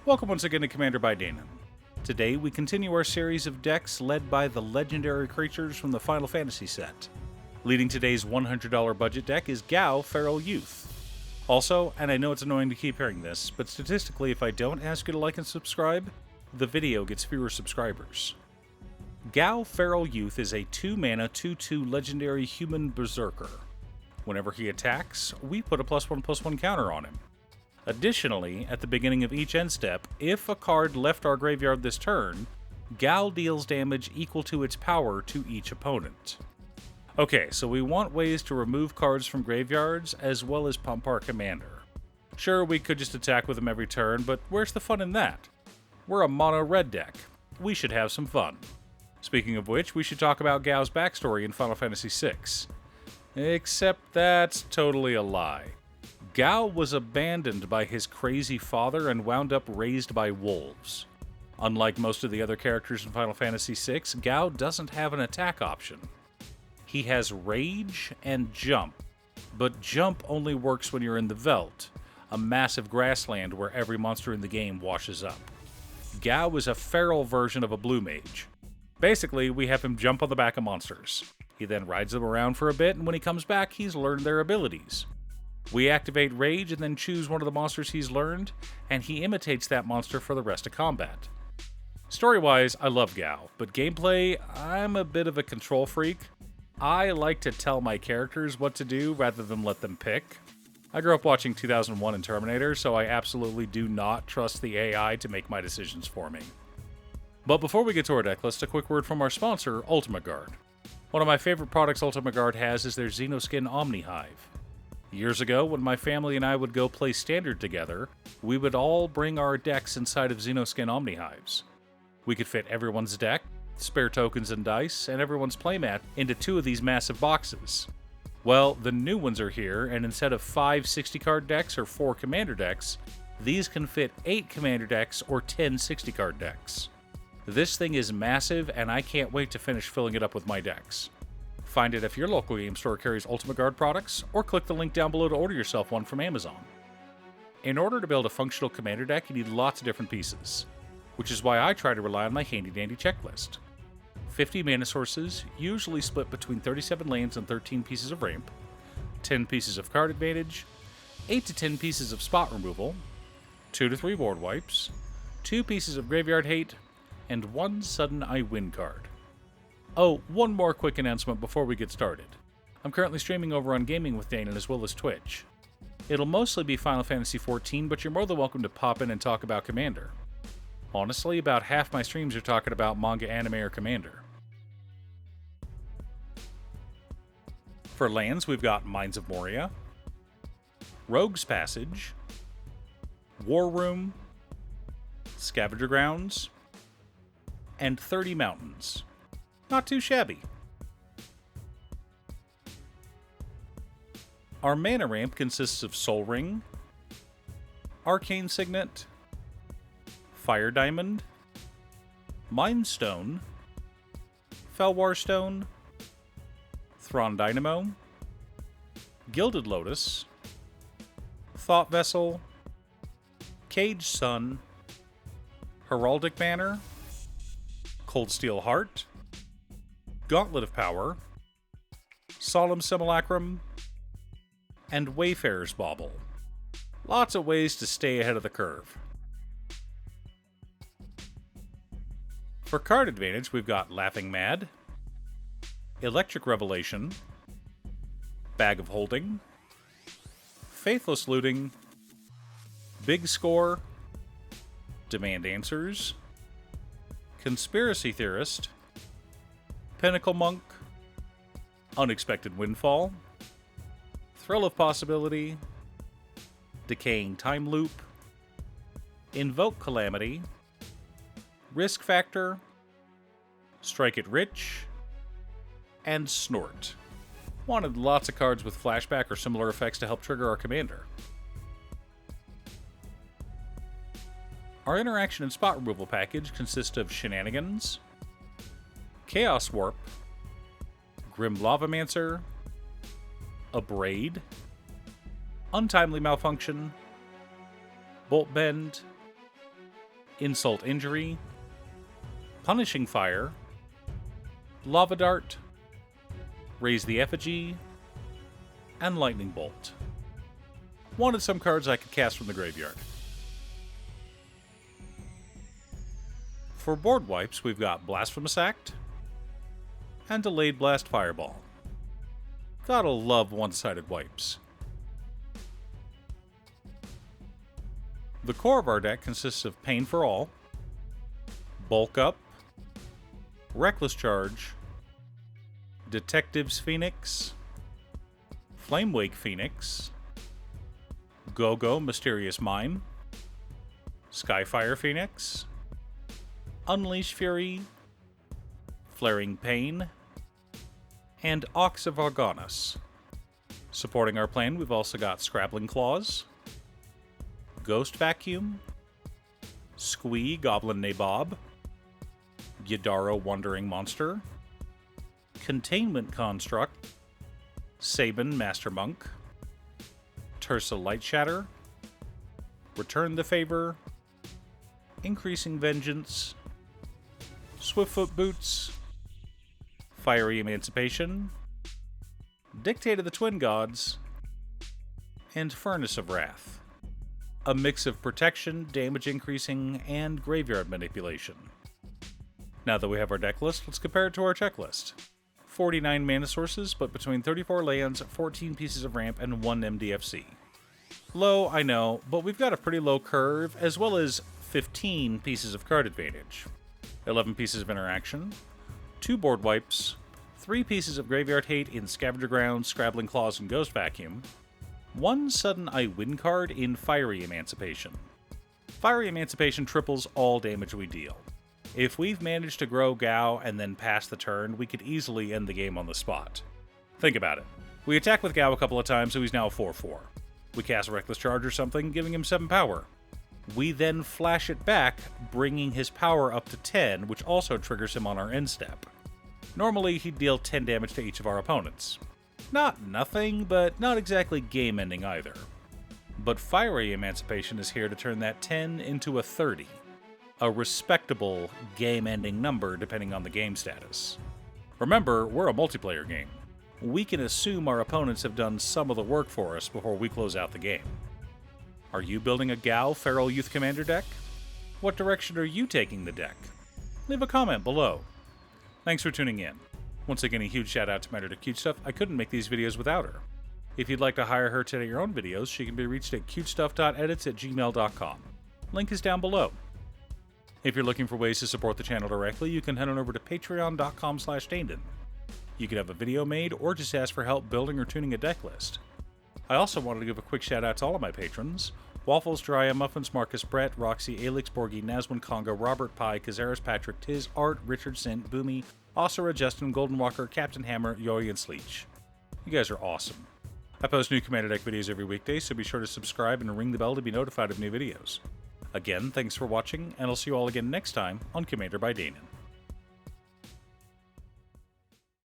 Welcome once again to Commander by Danon. Today we continue our series of decks led by the legendary creatures from the Final Fantasy set. Leading today's $100 budget deck is Gao, Feral Youth. Also, and I know it's annoying to keep hearing this, but statistically if I don't ask you to like and subscribe, the video gets fewer subscribers. Gao, Feral Youth is a 2-mana 2/2 legendary human berserker. Whenever he attacks, we put a +1/+1 counter on him. Additionally, at the beginning of each end step, if a card left our graveyard this turn, Gao deals damage equal to its power to each opponent. Okay, so we want ways to remove cards from graveyards as well as pump our commander. Sure, we could just attack with him every turn, but where's the fun in that? We're a mono red deck. We should have some fun. Speaking of which, we should talk about Gao's backstory in Final Fantasy VI. Except that's totally a lie. Gao was abandoned by his crazy father and wound up raised by wolves. Unlike most of the other characters in Final Fantasy VI, Gao doesn't have an attack option. He has Rage and Jump, but Jump only works when you're in the Veldt, a massive grassland where every monster in the game washes up. Gao is a feral version of a blue mage. Basically, we have him jump on the back of monsters. He then rides them around for a bit, and when he comes back, he's learned their abilities. We activate Rage and then choose one of the monsters he's learned, and he imitates that monster for the rest of combat. Story-wise, I love Gao, but gameplay, I'm a bit of a control freak. I like to tell my characters what to do rather than let them pick. I grew up watching 2001 and Terminator, so I absolutely do not trust the AI to make my decisions for me. But before we get to our deck list, a quick word from our sponsor, Ultimate Guard. One of my favorite products Ultimate Guard has is their Xenoskin Omni Hive. Years ago, when my family and I would go play Standard together, we would all bring our decks inside of Xenoskin Omni Hives. We could fit everyone's deck, spare tokens and dice, and everyone's playmat into 2 of these massive boxes. Well, the new ones are here, and instead of 5 60-card decks or 4 commander decks, these can fit 8 commander decks or 10 60-card decks. This thing is massive, and I can't wait to finish filling it up with my decks. Find it if your local game store carries Ultimate Guard products, or click the link down below to order yourself one from Amazon. In order to build a functional commander deck, you need lots of different pieces, which is why I try to rely on my handy-dandy checklist. 50 mana sources, usually split between 37 lands and 13 pieces of ramp, 10 pieces of card advantage, 8 to 10 pieces of spot removal, 2 to 3 board wipes, 2 pieces of graveyard hate, and 1 sudden I win card. Oh, one more quick announcement before we get started. I'm currently streaming over on Gaming with Danon as well as Twitch. It'll mostly be Final Fantasy XIV, but you're more than welcome to pop in and talk about Commander. Honestly, about half my streams are talking about manga, anime, or Commander. For lands, we've got Mines of Moria, Rogue's Passage, War Room, Scavenger Grounds, and 30 Mountains. Not too shabby. Our mana ramp consists of Soul Ring, Arcane Signet, Fire Diamond, Mind Stone, Felwar Stone, Thrawn Dynamo, Gilded Lotus, Thought Vessel, Caged Sun, Heraldic Banner, Cold Steel Heart, Gauntlet of Power, Solemn Simulacrum, and Wayfarer's Bauble. Lots of ways to stay ahead of the curve. For card advantage, we've got Laughing Mad, Electric Revelation, Bag of Holding, Faithless Looting, Big Score, Demand Answers, Conspiracy Theorist, Pinnacle Monk, Unexpected Windfall, Thrill of Possibility, Decaying Time Loop, Invoke Calamity, Risk Factor, Strike It Rich, and Snort. Wanted lots of cards with flashback or similar effects to help trigger our commander. Our interaction and spot removal package consists of Shenanigans, Chaos Warp, Grim Lavamancer, Abrade, Untimely Malfunction, Bolt Bend, Insult Injury, Punishing Fire, Lava Dart, Raise the Effigy, and Lightning Bolt. Wanted some cards I could cast from the graveyard. For board wipes, we've got Blasphemous Act and Delayed Blast Fireball. Gotta love one-sided wipes. The core of our deck consists of Pain for All, Bulk Up, Reckless Charge, Detective's Phoenix, Flamewake Phoenix, Go-Go Mysterious Mime, Skyfire Phoenix, Unleash Fury, Flaring Pain, and Ox of Argonus. Supporting our plan, we've also got Scrabbling Claws, Ghost Vacuum, Squee Goblin Nabob, Yadaro Wandering Monster, Containment Construct, Sabin Master Monk, Tursa Light Shatter, Return the Favor, Increasing Vengeance, Swiftfoot Boots, Fiery Emancipation, Dictate of the Twin Gods, and Furnace of Wrath. A mix of protection, damage increasing, and graveyard manipulation. Now that we have our deck list, let's compare it to our checklist. 49 mana sources, but between 34 lands, 14 pieces of ramp, and 1 MDFC. Low, I know, but we've got a pretty low curve, as well as 15 pieces of card advantage. 11 pieces of interaction, 2 board wipes, 3 pieces of graveyard hate in Scavenger Ground, Scrabbling Claws, and Ghost Vacuum, 1 sudden I win card in Fiery Emancipation. Fiery Emancipation triples all damage we deal. If we've managed to grow Gao and then pass the turn, we could easily end the game on the spot. Think about it. We attack with Gao a couple of times, so he's now 4/4. We cast a Reckless Charge or something, giving him 7 power. We then flash it back, bringing his power up to 10, which also triggers him on our end step. Normally, he'd deal 10 damage to each of our opponents. Not nothing, but not exactly game-ending either. But Fiery Emancipation is here to turn that 10 into a 30. A respectable game-ending number depending on the game status. Remember, we're a multiplayer game. We can assume our opponents have done some of the work for us before we close out the game. Are you building a Gao Feral Youth Commander deck? What direction are you taking the deck? Leave a comment below. Thanks for tuning in. Once again, a huge shout out to my editor Cutestuff. I couldn't make these videos without her. If you'd like to hire her to edit your own videos, she can be reached at cutestuff.edits@gmail.com. Link is down below. If you're looking for ways to support the channel directly, you can head on over to patreon.com/Danden. You can have a video made or just ask for help building or tuning a deck list. I also wanted to give a quick shout out to all of my patrons: Waffles, Drya, Muffins, Marcus, Brett, Roxy, Alix, Borgie, Nazwin, Congo, Robert Pye, Kazaris, Patrick, Tiz, Art, Richard, Sint, Boomy, Osira, Justin, Golden Walker, Captain Hammer, Yoi, and Sleech. You guys are awesome. I post new Commander Deck videos every weekday, so be sure to subscribe and ring the bell to be notified of new videos. Again, thanks for watching, and I'll see you all again next time on Commander by Danden.